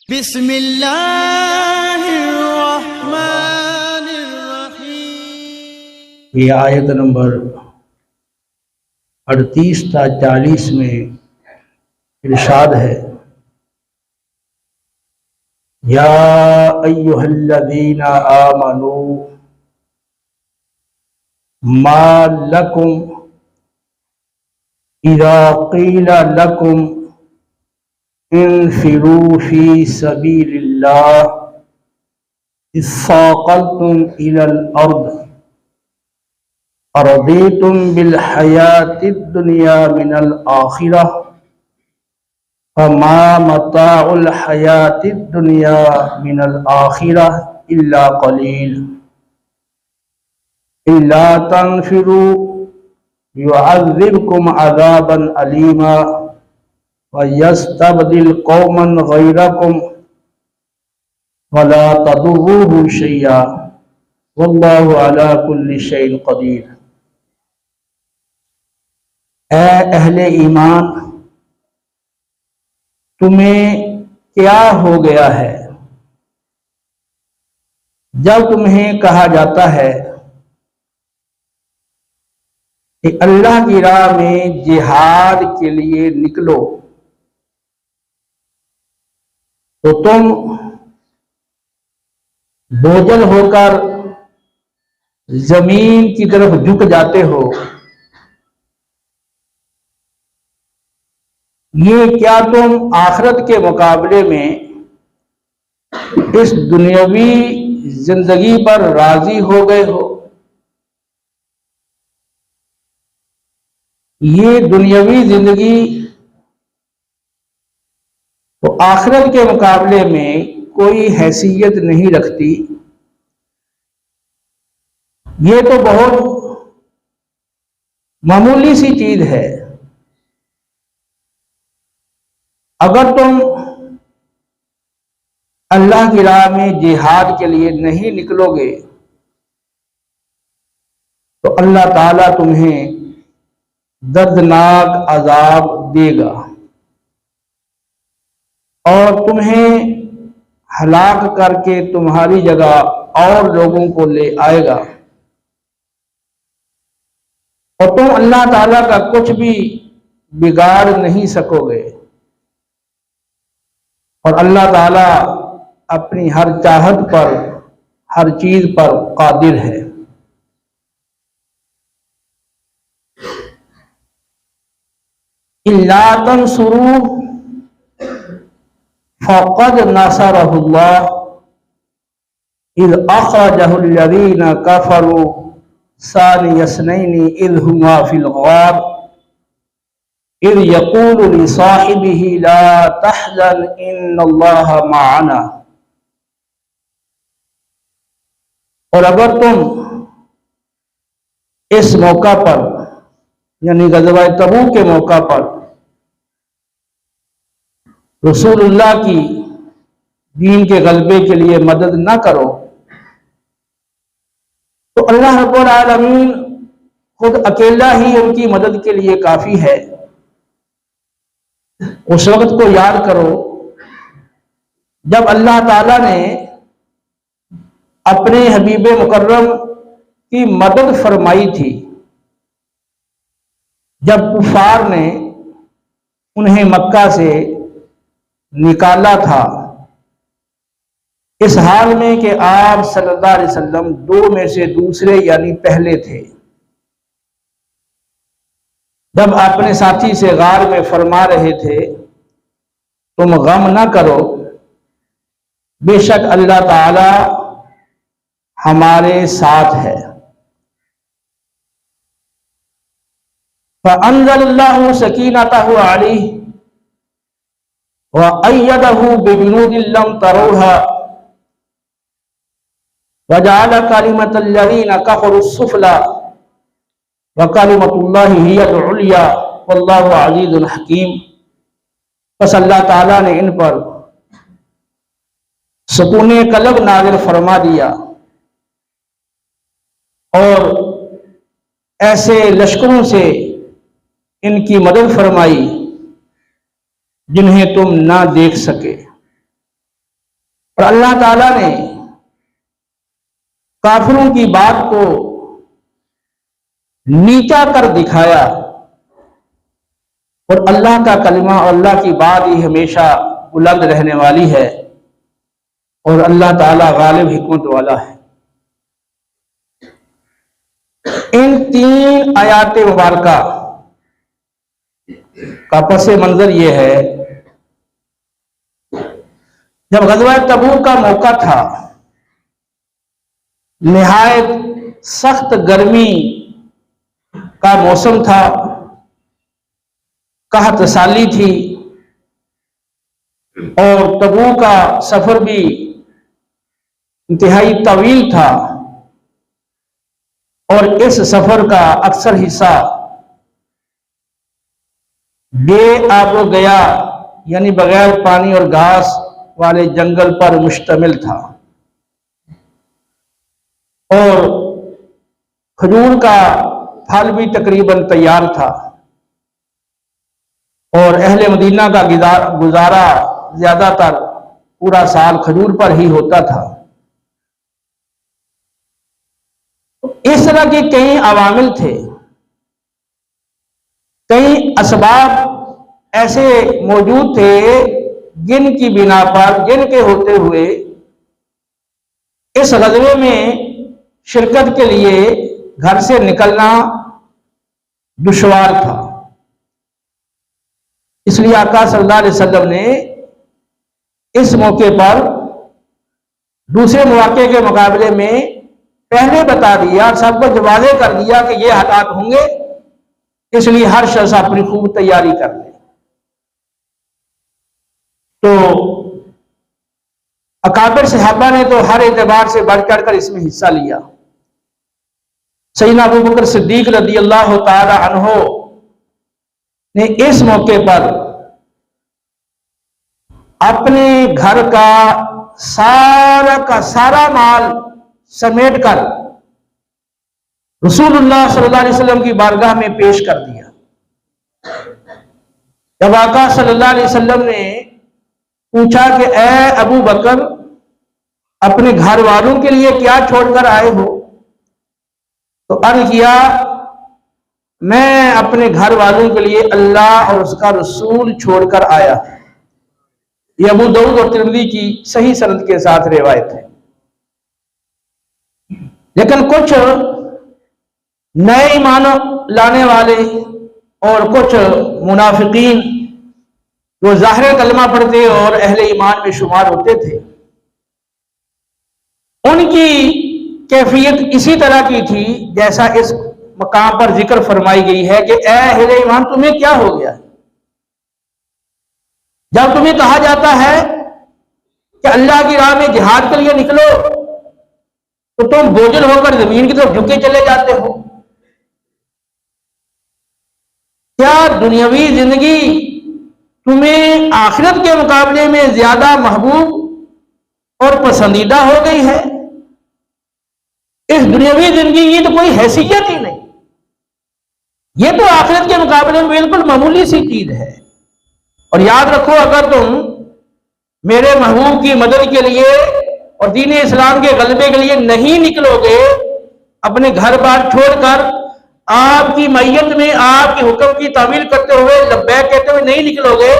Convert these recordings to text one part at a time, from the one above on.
बिस्मिल्लाहिर्रहमानिर्रहीम। ये आयत नंबर 38 था 40 में इरशाद है, या अय्युहल्लज़ीना आमनू मा लकुम इज़ा क़ीला लकुम इन्फ़िरू फ़ी सबीलिल्लाह इस्साक़ल्तुम इलल अर्द अरदीतुम बिल हयातिद दुनिया मिनल आखिरह फमा मताउल हयातिद दुनिया मिनल आखिरह इल्ला क़लील इल्ला तन्फ़िरू युअज़्ज़िबकुम अज़ाबन अलीमा व यस्तबदिल कौमन गैरकुम वला तदुर्रूहु शैया वल्लाहु अला कुल्लि शैइन क़दीर। ऐ अहले ईमान, तुम्हें क्या हो गया है जब तुम्हें कहा जाता है कि अल्लाह की राह में जिहाद के लिए निकलो, तो तुम बोझल होकर जमीन की तरफ झुक जाते हो। ये क्या तुम आखिरत के मुकाबले में इस दुनियावी जिंदगी पर राजी हो गए हो? ये दुनियावी जिंदगी तो आखिरत के मुकाबले में कोई हैसियत नहीं रखती। ये तो बहुत मामूली सी चीज है। अगर तुम अल्लाह की राह में जिहाद के लिए नहीं निकलोगे तो अल्लाह ताला तुम्हें दर्दनाक अजाब देगा और तुम्हें हलाक करके तुम्हारी जगह और लोगों को ले आएगा और तुम अल्लाह ताला का कुछ भी बिगाड़ नहीं सकोगे। और अल्लाह ताला अपनी हर चाहत पर, हर चीज पर कादिर है। इल्ला तंसुरू फ़क़द नसरहुल्लाह इज़ अख़रजहुल्लज़ीना कफ़रू सानियस्नैनि इज़ हुमा फ़िल ग़ार इज़ यक़ूलु लिसाहिबिही ला तहज़न इन्नल्लाहा मअना। और अगर तुम इस मौका पर यानी ग़ज़वा तबूक के मौका पर रसूलुल्लाह की दीन के गलबे के लिए मदद ना करो तो अल्लाह रब्बुल आलमीन खुद अकेला ही उनकी मदद के लिए काफी है। उस वक्त को याद करो जब अल्लाह ताला ने अपने हबीब मुकर्रम की मदद फरमाई थी, जब कुफार ने उन्हें मक्का से निकाला था, इस हाल में कि आप सल्लल्लाहु अलैहि वसल्लम दो में से दूसरे यानी पहले थे। जब अपने साथी से गार में फरमा रहे थे, तुम गम ना करो, बेशक अल्लाह ताला हमारे साथ है। फ़अंज़लल्लाहु सकीनतहु अलैहि व अय्यदहु बिजुनूदिन लम तरूहा व जअल कलिमतल्लज़ीना कफ़रू सुफ़ला व कलिमतुल्लाहि हियल उलिया वल्लाहु अज़ीज़ुन हकीम। बस अल्लाह ताला ने इन पर सुकूने कल्ब नाज़िल फरमा दिया और ऐसे लश्करों से इनकी मदद फरमाई जिन्हें तुम ना देख सके। और अल्लाह ताला ने काफिरों की बात को नीचा कर दिखाया और अल्लाह का कलिमा और अल्लाह की बात ही हमेशा बुलंद रहने वाली है और अल्लाह ताला गालिब हिकमत वाला है। इन 3 आयात मुबारका का पस मंजर यह है, जब ग़ज़वा तबूक का मौका था, निहायत सख्त गर्मी का मौसम था, कहत साली थी और तबूक का सफर भी इंतहाई तवील था और इस सफर का अक्सर हिस्सा बेआब गया यानी बगैर पानी और घास वाले जंगल पर मुश्तमिल था और खजूर का फल भी तकरीबन तैयार था और अहले मदीना का गुजारा ज्यादातर पूरा साल खजूर पर ही होता था। इस तरह के कई अवामिल थे, कई असबाब ऐसे मौजूद थे जिनकी बिना पर, जिनके होते हुए इस ग़ज़वे में शिरकत के लिए घर से निकलना दुश्वार था। इसलिए आका सल्लल्लाहु अलैहि वसल्लम ने इस मौके पर दूसरे मौके के मुकाबले में पहले बता दिया, सबको वाज़ेह कर दिया कि ये हालात होंगे, इसलिए हर शख्स अपनी खूब तैयारी कर ले। तो अकाबिर सहाबा ने तो हर एतबार से बढ़ चढ़ कर इसमें हिस्सा लिया। सैयदना अबू बकर सिद्दीक रज़ी अल्लाह तआला अन्हु ने इस मौके पर अपने घर का सारा माल समेट कर रसूलुल्लाह सल्लल्लाहु अलैहि वसल्लम की बारगाह में पेश कर दिया। जब आका सल्लल्लाहु अलैहि वसल्लम ने पूछा कि ए अबू बकर, अपने घर वालों के लिए क्या छोड़कर आए हो, तो अर्ज किया, मैं अपने घर वालों के लिए अल्लाह और उसका रसूल छोड़कर आया। यह अबू दाऊद और तिरमिज़ी की सही सनद के साथ रिवायत है। लेकिन कुछ नए ईमान लाने वाले और कुछ मुनाफिकीन जो ज़ाहिर कलमा पढ़ते और अहले ईमान में शुमार होते थे, उनकी कैफियत इसी तरह की थी जैसा इस मकाम पर जिक्र फरमाई गई है कि ए अहले ईमान, तुम्हें क्या हो गया? जब तुम्हें कहा जाता है कि अल्लाह की राह में जिहाद के लिए निकलो, तो तुम बोझल होकर जमीन की तरफ झुके चले जाते हो। क्या दुनियावी जिंदगी तुम्हें आखिरत के मुकाबले में ज्यादा महबूब और पसंदीदा हो गई है? इस दुनियावी जिंदगी की तो कोई हैसियत ही नहीं, ये तो आखिरत के मुकाबले में बिल्कुल मामूली सी चीज है। और याद रखो, अगर तुम मेरे महबूब की मदद के लिए और दीन इस्लाम के गलबे के लिए नहीं निकलोगे, अपने घर बार छोड़कर आपकी मैयत में आपके हुक्म की तामील करते हुए लब्बैक कहते हुए नहीं निकलोगे,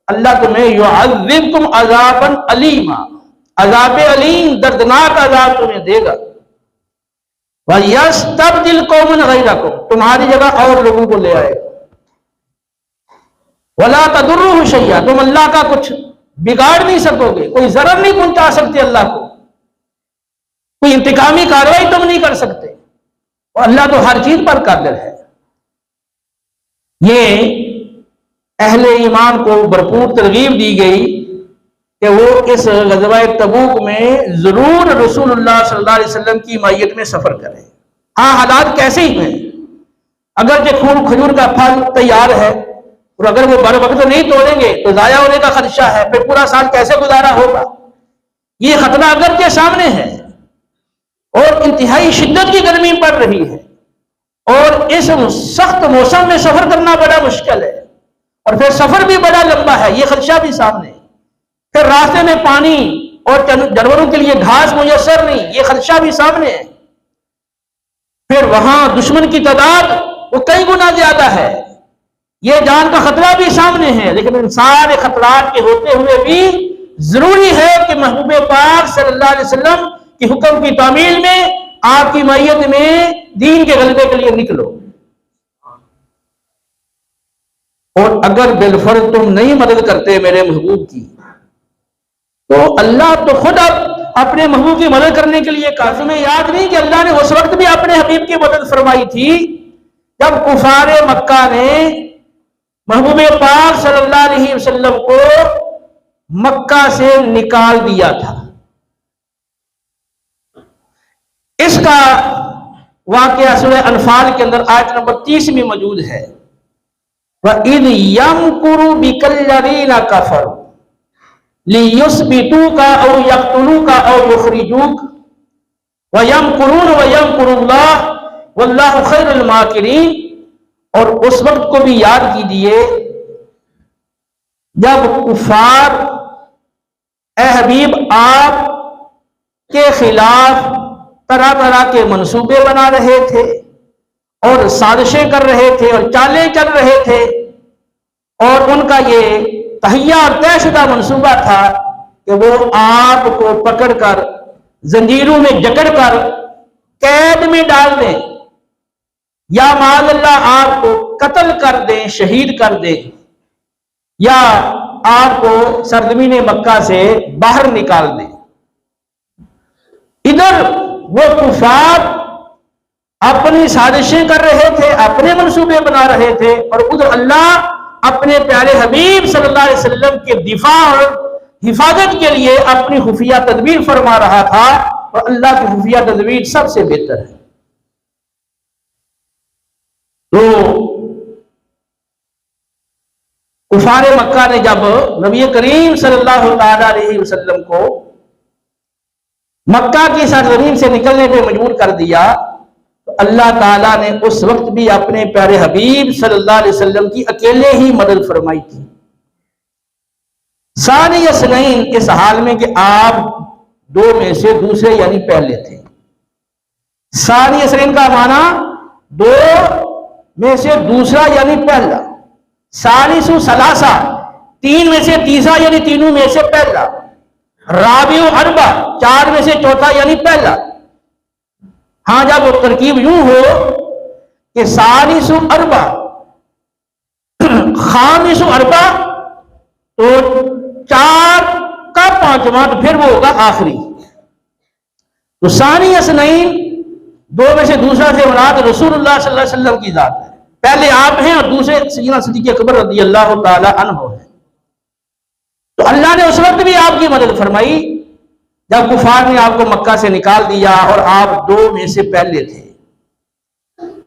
अल्लाह तुम्हें युअज़्ज़िबकुम अज़ाबन अलीमा, अज़ाब अलीम, दर्दनाक अज़ाब तुम्हें देगा। व यस्तब्दिल कौमन गैरकुम, तुम्हारी जगह और लोगों को ले आएगा। वला तदुर्रुहु शैया, तुम अल्लाह का कुछ बिगाड़ नहीं सकोगे, कोई जरर नहीं पहुंचा सकते अल्लाह को, कोई इंतकामी कार्रवाई तुम नहीं कर सकते, और अल्लाह तो हर चीज पर कादिर है। ये अहले ईमान को भरपूर तरगीब दी गई कि वो इस ग़ज़वा तबूक में जरूर रसूलुल्लाह सल्लल्लाहु अलैहि वसल्लम की मैयत में सफर करें। हाँ, हालात कैसे ही हैं, अगर जो खून खजूर का फल तैयार है और अगर वो बर वक्त नहीं तोड़ेंगे तो जाया होने का खदशा है, फिर पूरा साल कैसे गुजारा होगा। ये खतरा अगर के सामने है और इंतहाई शिद्दत की गर्मी पड़ रही है और इस सख्त मौसम में सफर करना बड़ा मुश्किल है और फिर सफर भी बड़ा लंबा है, ये खदशा भी सामने। फिर रास्ते में पानी और जानवरों के लिए घास मुयस्सर नहीं, ये खदशा भी सामने है। फिर वहां दुश्मन की तादाद वो कई गुना ज्यादा है, ये जान का खतरा भी सामने है। लेकिन इन सारे खतरात के होते हुए भी जरूरी है कि महबूब पाक सल्लल्लाहु अलैहि वसल्लम की हुक्म की तामील में, आपकी मैयत में दीन के गलबे के लिए निकलो। और अगर बिलफर्ज तुम नहीं मदद करते मेरे महबूब की, तो अल्लाह तो खुद अपने महबूब की मदद करने के लिए कहा। तुम्हें याद नहीं कि अल्लाह ने उस वक्त भी अपने हबीब की मदद फरमाई थी जब कुफारे मक्का ने महबूब पाक सल्लल्लाहु अलैहि वसल्लम को मक्का से निकाल दिया था। इसका वाकया सूरह अनफाल के अंदर आयत नंबर 30 में मौजूद है। वइद यमकुरु बिकल्लज़ीना कफरू लियुस्बितूका औ यक़्तुलूका औ युख़रिजूक व यमकुरून व यमकुरुल्लाह वल्लाहु खैरुल माकिरीन। और उस वक्त को भी याद कीजिए जब कुफार ए हबीब आप के खिलाफ तरह तरह के मंसूबे बना रहे थे और साजिशें कर रहे थे और चालें चल रहे थे, और उनका ये तहिया और तयशुदा मंसूबा था कि वो आपको पकड़कर जंजीरों में जकड़कर कैद में डाल दें या माज़अल्लाह आपको कत्ल कर दें, शहीद कर दें, या आपको सरजमीन मक्का से बाहर निकाल दें। इधर वो कुफार अपनी साजिशें कर रहे थे, अपने मंसूबे बना रहे थे, और उधर अल्लाह अपने प्यारे हबीब सल्लल्लाहु अलैहि वसल्लम के दिफा और हिफाजत के लिए अपनी खुफिया तदबीर फरमा रहा था। और अल्लाह की खुफिया तदबीर सबसे बेहतर है। तो कुफारे मक्का ने जब नबी करीम सल्लल्लाहु अलैहि वसल्लम को मक्का की सरजमीन से निकलने पे मजबूर कर दिया, तो अल्लाह ताला ने उस वक्त भी अपने प्यारे हबीब सल्लल्लाहु अलैहि वसल्लम की अकेले ही मदद फरमाई थी। सानी यसनैन, इस हाल में कि आप दो में से दूसरे यानी पहले थे। सानी यसनैन का माना दो में से दूसरा यानी पहला। सालिसु सलासा, तीन में से तीसरा यानी तीनों में से पहला। राबिउ अरबा, चार में से चौथा यानी पहला। हाँ, जब वो तरकीब यूं हो कि सालिसु अरबा खामिसु अरबा, तो चार का पांचवा, तो फिर वो होगा आखिरी। तो सानी यसनैन, दो में से दूसरा से मुराद रसूलुल्लाह सल्लल्लाहु अलैहि वसल्लम की जात है। पहले आप हैं और दूसरे सय्यदना सिद्दीक़ अकबर रज़ियल्लाहु ताला अन्हु है। तो अल्लाह ने उस वक्त भी आपकी मदद फरमाई जब कुफार ने आपको मक्का से निकाल दिया और आप दो में से पहले थे।